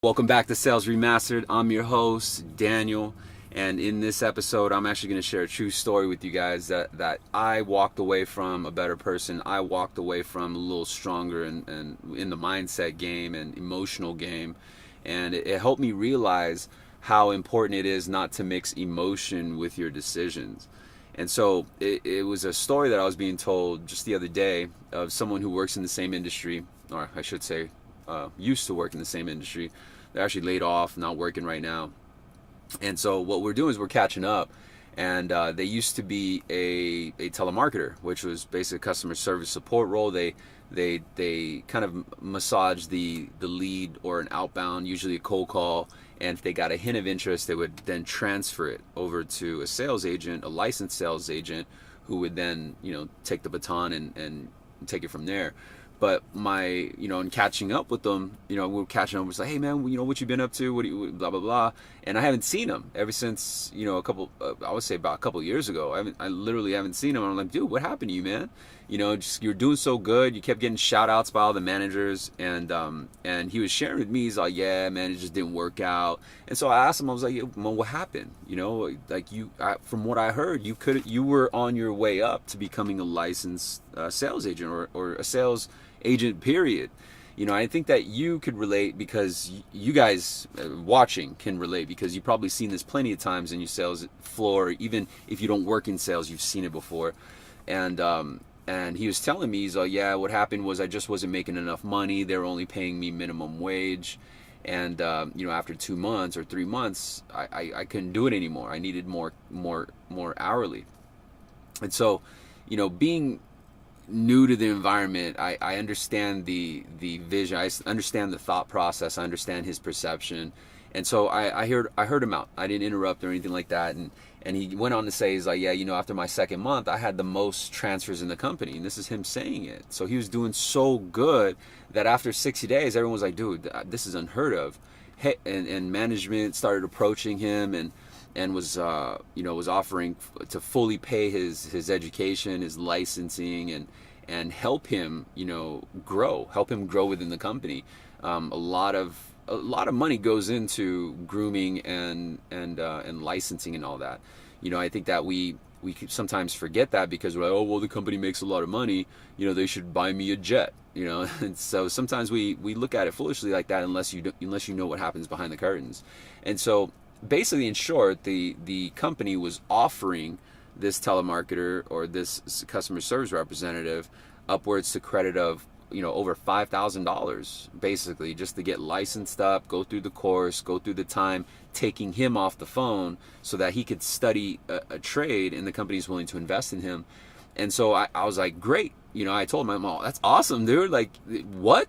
Welcome back to Sales Remastered. I'm your host, Daniel, and in this episode, I'm actually going to share a true story with you guys that I walked away from a better person. I walked away from a little stronger and in the mindset game and emotional game, and it helped me realize how important it is not to mix emotion with your decisions. And so it was a story that I was being told just the other day of someone who works in the same industry, or I should say used to work in the same industry. They're actually laid off, not working right now. And so what we're doing is we're catching up. And they used to be a telemarketer, which was basically a customer service support role. They kind of massage the lead or an outbound, usually a cold call. And if they got a hint of interest, they would then transfer it over to a sales agent, a licensed sales agent, who would then, take the baton and take it from there. But in catching up with them, we were catching up. It was like, hey man, what you been up to? What do you, blah, blah, blah. And I haven't seen him ever since, I would say about a couple of years ago. I literally haven't seen him. I'm like, dude, what happened to you, man? You're doing so good. You kept getting shout outs by all the managers. And he was sharing with me, he's like, yeah, man, it just didn't work out. And so I asked him, I was like, well, what happened? From what I heard, you were on your way up to becoming a licensed sales agent or a sales agent, period. I think that you could relate because you guys watching can relate because you've probably seen this plenty of times in your sales floor. Even if you don't work in sales, you've seen it before. And he was telling me, he's like, yeah, what happened was I just wasn't making enough money. They were only paying me minimum wage. And, after 2 months or 3 months, I couldn't do it anymore. I needed more hourly. And so, being new to the environment, I understand the vision. I understand the thought process. I understand his perception. And so I heard him out. I didn't interrupt or anything like that. And he went on to say, he's like, yeah, after my second month, I had the most transfers in the company. And this is him saying it. So he was doing so good that after 60 days, everyone was like, dude, this is unheard of. And management started approaching him and was offering to fully pay his education, his licensing, and help him grow within the company. A lot of money goes into grooming and licensing and all that. I think that we could sometimes forget that because we're like, oh well, the company makes a lot of money, they should buy me a jet. And so sometimes we look at it foolishly like that unless you know what happens behind the curtains. And so basically, in short, the company was offering this telemarketer or this customer service representative upwards to credit of over $5,000 basically just to get licensed up, go through the course, go through the time taking him off the phone so that he could study a trade, and the company's willing to invest in him. And so I was like, great. I told him, oh, that's awesome, dude. Like, what?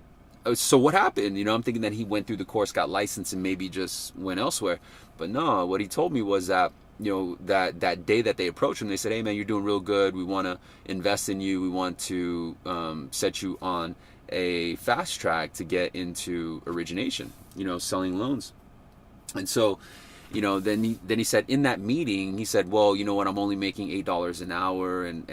So what happened? I'm thinking that he went through the course, got licensed, and maybe just went elsewhere. But no, what he told me was that, that day that they approached him, they said, hey man, you're doing real good. We want to invest in you. We want to set you on a fast track to get into origination, selling loans. And so, then he said in that meeting, he said, well, you know what, I'm only making $8 an hour. And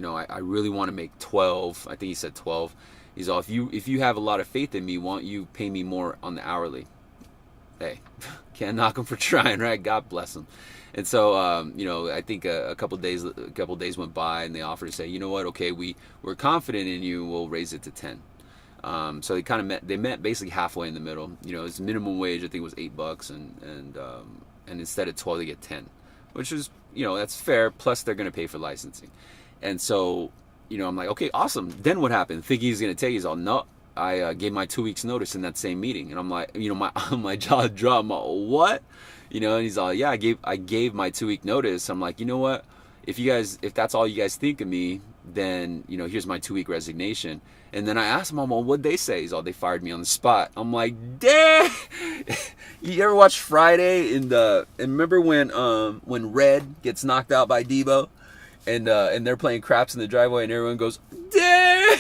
I really want to make 12. I think he said 12. He's all, if you have a lot of faith in me, why don't you pay me more on the hourly? Hey, can't knock him for trying, right? God bless him. And so, I think a couple days went by, and they offered to say, you know what? Okay, we're confident in you. We'll raise it to 10. So they kind of met basically halfway in the middle. His minimum wage I think was $8, and instead of 12 they get 10, which is that's fair. Plus they're gonna pay for licensing, and so I'm like, okay, awesome. Then what happened? Thinking he's gonna tell you, he's all, no. I gave my 2 weeks notice in that same meeting, and I'm like, my jaw dropped. I'm like, what? And he's all, yeah, I gave my 2 week notice. I'm like, you know what? If that's all you guys think of me, then here's my 2 week resignation. And then I asked him, well, what'd they say? He's all, they fired me on the spot. I'm like, damn. You ever watch Friday and remember when Red gets knocked out by Debo, and they're playing craps in the driveway, and everyone goes, damn.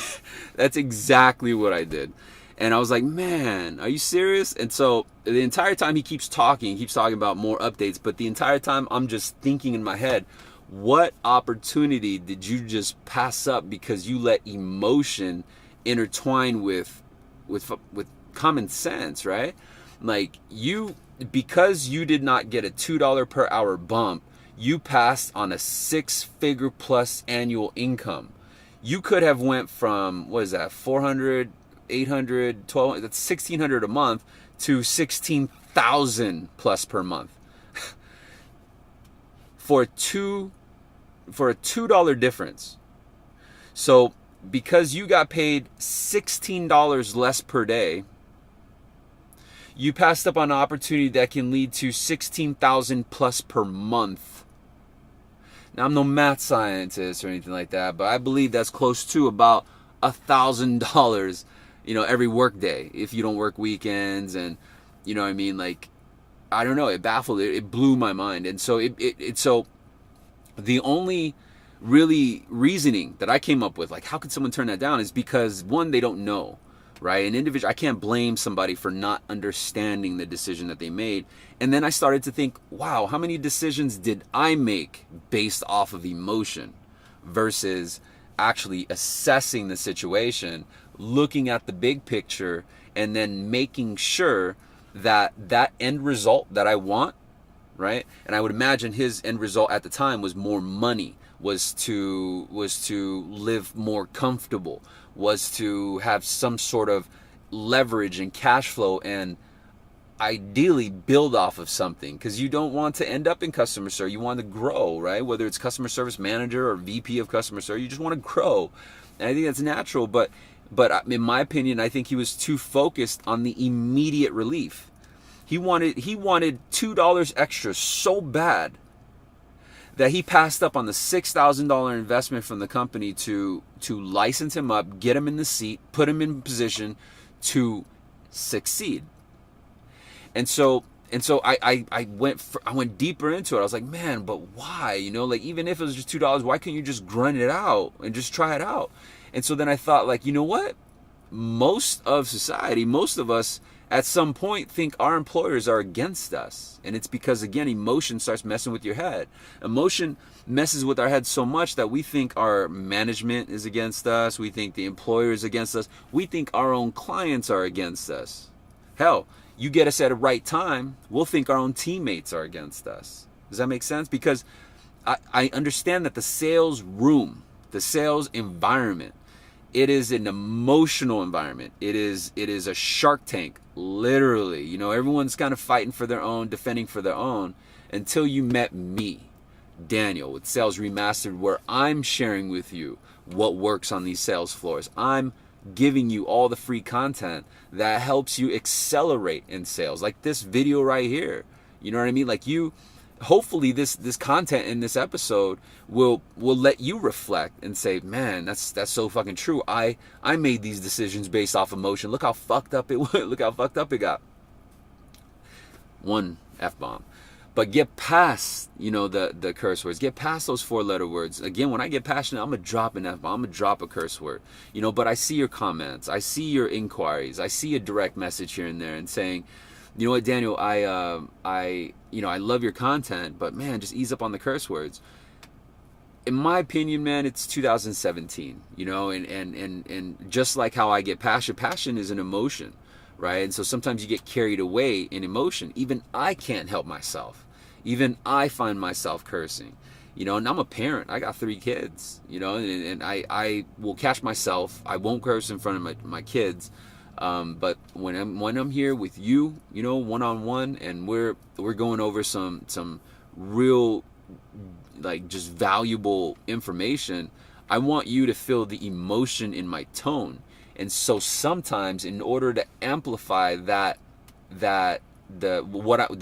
That's exactly what I did. And I was like, man, are you serious? And so the entire time he keeps talking about more updates, but the entire time I'm just thinking in my head, what opportunity did you just pass up because you let emotion intertwine with common sense, right? Like because you did not get a $2 per hour bump, you passed on a 6-figure plus annual income. You could have went from, what is that, 400, 800, 12, that's 1,600 a month to 16,000 plus per month. for a $2 difference. So because you got paid $16 less per day, you passed up on an opportunity that can lead to 16,000 plus per month. Now, I'm no math scientist or anything like that, but I believe that's close to about $1,000, every work day if you don't work weekends. And you know what I mean? Like, I don't know, it baffled it blew my mind. And so so the only really reasoning that I came up with, like, how could someone turn that down, is because, one, they don't know, right? An individual, I can't blame somebody for not understanding the decision that they made. And then I started to think, wow, how many decisions did I make based off of emotion versus actually assessing the situation, looking at the big picture, and then making sure that that end result that I want, right? And I would imagine his end result at the time was more money, was to live more comfortable, was to have some sort of leverage and cash flow, and ideally build off of something, because you don't want to end up in customer service. You want to grow, right? Whether it's customer service manager or VP of customer service, you just want to grow. And I think that's natural, but in my opinion, I think he was too focused on the immediate relief. He wanted $2 extra so bad that he passed up on the $6,000 investment from the company to license him up, get him in the seat, put him in position to succeed. And so I went deeper into it. I was like, man, but why? Like, even if it was just $2, why couldn't you just grunt it out and just try it out? And so then I thought, like, you know what? Most of society, most of us at some point think our employers are against us. And it's because, again, emotion starts messing with your head. Emotion messes with our head so much that we think our management is against us. We think the employer is against us. We think our own clients are against us. Hell, you get us at a right time, we'll think our own teammates are against us. Does that make sense? Because I understand that the sales room, the sales environment, it is an emotional environment. It is a Shark Tank, literally. Everyone's kind of fighting for their own, defending for their own, until you met me, Daniel, with Sales Remastered, where I'm sharing with you what works on these sales floors. I'm giving you all the free content that helps you accelerate in sales, like this video right here. You know what I mean? Like, hopefully this content in this episode will let you reflect and say, man, that's so fucking true. I made these decisions based off emotion. Look how fucked up it went. Look how fucked up it got. One F-bomb. But get past, the curse words. Get past those 4-letter words. Again, when I get passionate, I'm going to drop an F-bomb. I'm going to drop a curse word. But I see your comments. I see your inquiries. I see a direct message here and there and saying, you know what, Daniel, I love your content, but man, just ease up on the curse words. In my opinion, man, it's 2017, and just like how I get passion is an emotion, right? And so sometimes you get carried away in emotion. Even I can't help myself. Even I find myself cursing, and I'm a parent. I got 3 kids, and I will catch myself. I won't curse in front of my kids. But when I'm here with you, one-on-one, and we're going over some real, like, just valuable information, I want you to feel the emotion in my tone. And so sometimes, in order to amplify the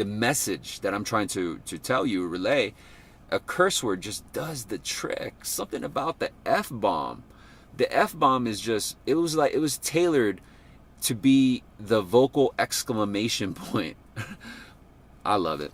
message that I'm trying to tell you, relay, a curse word just does the trick. Something about the F-bomb. The F-bomb is just, it was tailored to be the vocal exclamation point. I love it.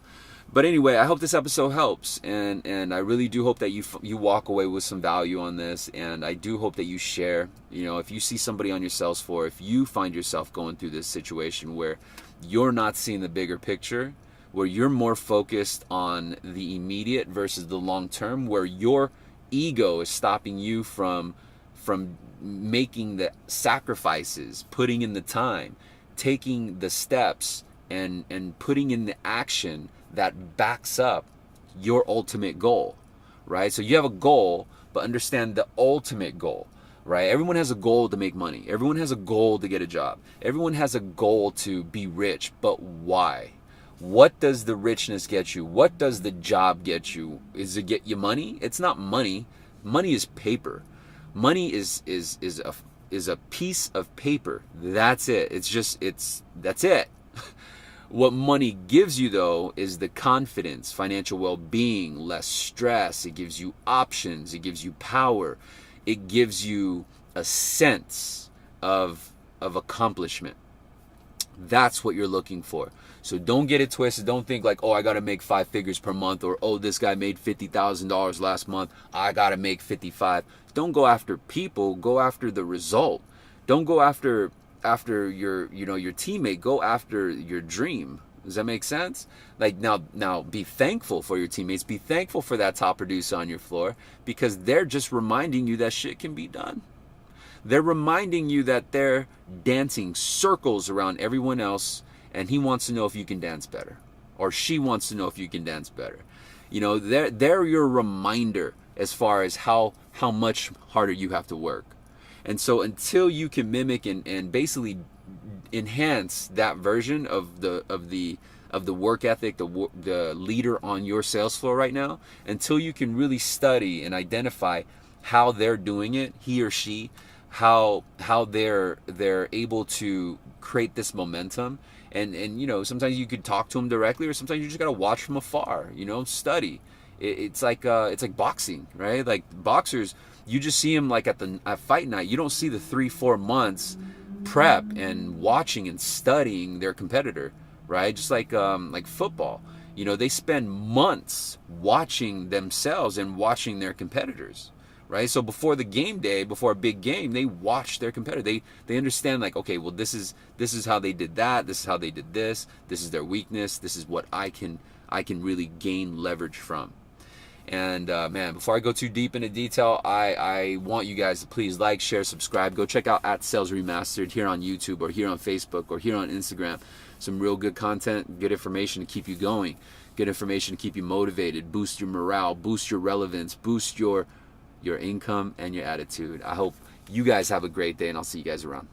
But anyway, I hope this episode helps, and I really do hope that you walk away with some value on this, and I do hope that you share. If you see somebody on your sales floor, if you find yourself going through this situation where you're not seeing the bigger picture, where you're more focused on the immediate versus the long term, where your ego is stopping you from making the sacrifices, putting in the time, taking the steps, and putting in the action that backs up your ultimate goal, right? So you have a goal, but understand the ultimate goal, right? Everyone has a goal to make money. Everyone has a goal to get a job. Everyone has a goal to be rich, but why? What does the richness get you? What does the job get you? Is it get you money? It's not money. Money is paper. Money is a piece of paper. That's it. That's it. What money gives you, though, is the confidence, financial well-being, less stress. It gives you options. It gives you power. It gives you a sense of accomplishment. That's what you're looking for. So don't get it twisted. Don't think like, oh, I got to make 5 figures per month, or, oh, this guy made $50,000 last month, I got to make 55. Don't go after people. Go after the result. Don't go after your teammate. Go after your dream. Does that make sense? Like now be thankful for your teammates. Be thankful for that top producer on your floor, because they're just reminding you that shit can be done. They're reminding you that they're dancing circles around everyone else, and he wants to know if you can dance better, or she wants to know if you can dance better. They're your reminder as far as how much harder you have to work. And so until you can mimic and basically enhance that version of the work ethic, the leader on your sales floor right now, until you can really study and identify how they're doing it, he or she, how they're able to create this momentum. And sometimes you could talk to them directly, or sometimes you just gotta watch from afar. Study. It's like boxing, right? Like boxers, you just see them like at fight night. You don't see the 3-4 months prep and watching and studying their competitor, right? Just like football. They spend months watching themselves and watching their competitors, right? So before the game day, before a big game, they watch their competitor. They understand, like, okay, well, this is how they did that. This is how they did this. This is their weakness. This is what I can really gain leverage from. And man, before I go too deep into detail, I want you guys to please like, share, subscribe. Go check out @SalesRemastered here on YouTube, or here on Facebook, or here on Instagram. Some real good content, good information to keep you going, good information to keep you motivated, boost your morale, boost your relevance, boost your income and your attitude. I hope you guys have a great day, and I'll see you guys around.